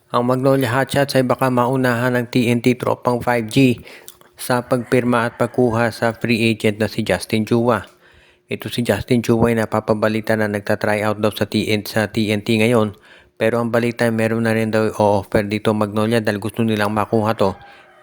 Ang Magnolia Hotshots ay baka maunahan ng TNT tropang 5G sa pagpirma at pagkuha sa free agent na si Justin Chua. Ito si Justin Chua ay napapabalita na nagta-try out daw sa TNT ngayon, pero ang balita ay meron na rin daw o-offer dito Magnolia dahil gusto nilang makuha to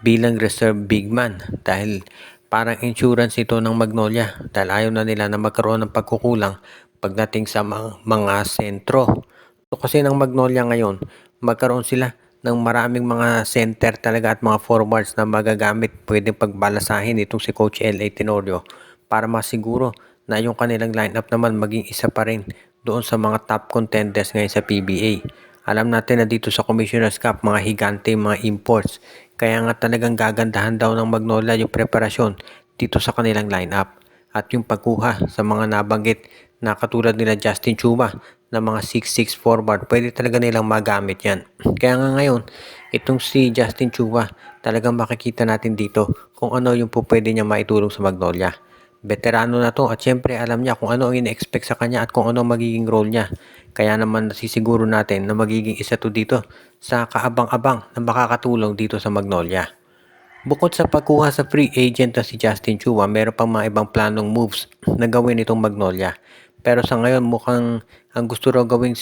bilang reserve big man dahil parang insurance ito ng Magnolia dahil ayaw na nila na magkaroon ng pagkukulang pagdating sa mga sentro. So kasi ng Magnolia ngayon, magkaroon sila ng maraming mga center talaga at mga forwards na magagamit, pwedeng pagbalasahin itong si Coach L.A. Tenorio para masiguro na yung kanilang lineup naman maging isa pa rin doon sa mga top contenders ngayon sa PBA. Alam natin na dito sa Commissioner's Cup, mga higante, mga imports. Kaya nga talagang gagandahan daw ng Magnolia yung preparasyon dito sa kanilang lineup at yung pagkuha sa mga nabanggit na katulad nila Justin Chuma na mga 6'6 forward, pwede talaga nilang magamit yan. Kaya nga ngayon, itong si Justin Chuma, talagang makikita natin dito kung ano yung pwede niya maitulong sa Magnolia. Veterano na to at syempre alam niya kung ano ang ina-expect sa kanya at kung ano magiging role niya. Kaya naman nasisiguro natin na magiging isa to dito sa kaabang-abang na makakatulong dito sa Magnolia. Bukod sa pagkuha sa free agent na si Justin Chua, meron pang mga ibang planong moves na gawin itong Magnolia. Pero sa ngayon mukhang ang gusto raw gawin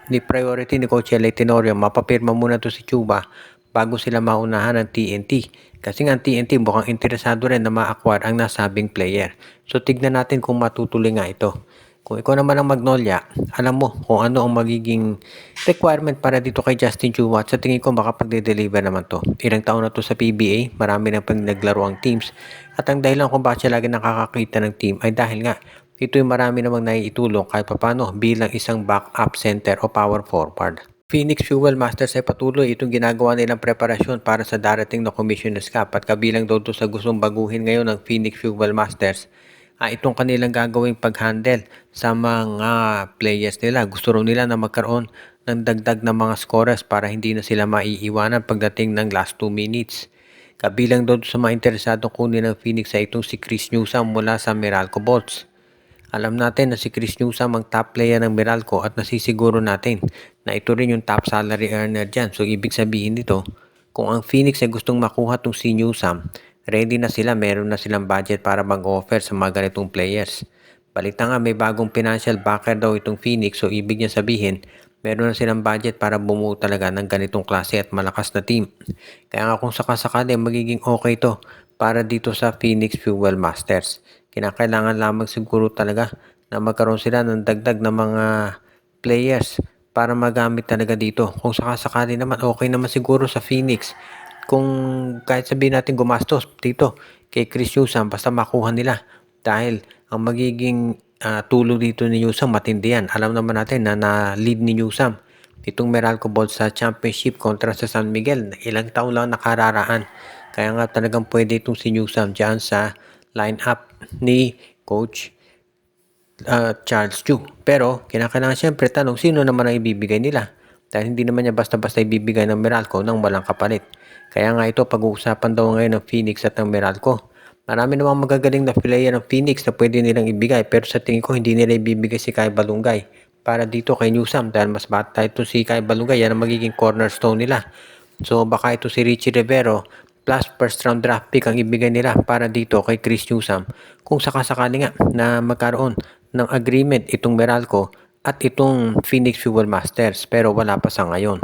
ni priority ni Coach L.A. Tenorio, mapapirma muna to si Chua bago sila maunahan ng TNT. Kasi nga ang TNT mukhang interesado rin na ma-acquire ang nasabing player. So tignan natin kung matutuloy nga ito. Kung ikaw naman ang Magnolia, alam mo kung ano ang magiging requirement para dito kay Justin Chua at sa tingin ko makapagde-deliver naman to. Ilang taon na to sa PBA, marami na pang naglaro ang teams at ang dahilan kung bakit siya lagi nakakakita ng team ay dahil nga ito'y marami namang naiitulong kahit papano bilang isang backup center o power forward. Phoenix Fuel Masters ay patuloy itong ginagawa nilang preparasyon para sa darating na Commissioner's Cup at kabilang daw to sa gustong baguhin ngayon ng Phoenix Fuel Masters itong kanilang gagawing pag-handle sa mga players nila. Gusto rin nila na magkaroon ng dagdag na mga scorers para hindi na sila maiiwanan pagdating ng last 2 minutes. Kabilang daw sa mga interesadong kunin ng Phoenix ay itong si Chris Newsome mula sa Meralco Bolts. Alam natin na si Chris Newsome ang top player ng Meralco at nasisiguro natin na ito rin yung top salary earner dyan. So ibig sabihin nito, kung ang Phoenix ay gustong makuha itong si Newsome, ready na sila, meron na silang budget para mag-offer sa mga ganitong players. Balita nga may bagong financial backer daw itong Phoenix, so ibig niya sabihin, meron na silang budget para bumuo talaga ng ganitong klase at malakas na team. Kaya nga kung sakasakali magiging okay to para dito sa Phoenix Fuel Masters. Kinakailangan lamang siguro talaga na magkaroon sila ng dagdag na mga players para magamit talaga dito. Kung sakasakali naman, okay naman siguro sa Phoenix. Kung kahit sabihin natin gumastos dito kay Chris Newsome, basta makuha nila. Dahil ang magiging tulong dito ni Newsome matindi yan. Alam naman natin na na-lead ni Newsome itong Meralco Bolts sa championship kontra sa San Miguel. Ilang taon lang nakararaan. Kaya nga talagang pwede itong si Newsome dyan sa line-up ni Coach Charles Chu. Pero kinakailangan siyempre tanong sino naman ang ibibigay nila. Dahil hindi naman niya basta-basta ibibigay ng Meralco ng walang kapalit. Kaya nga ito pag-uusapan daw ngayon ng Phoenix at ng Meralco. Marami namang magagaling na player ng Phoenix na pwede nilang ibigay pero sa tingin ko hindi nila ibibigay si Kai Balungay para dito kay Newsome dahil mas bata ito si Kai Balungay, yan ang magiging cornerstone nila. So baka ito si Richie Rivero plus first round draft pick ang ibigay nila para dito kay Chris Newsome kung sakasakali nga na magkaroon ng agreement itong Meralco at itong Phoenix Fuel Masters pero wala pa sa ngayon.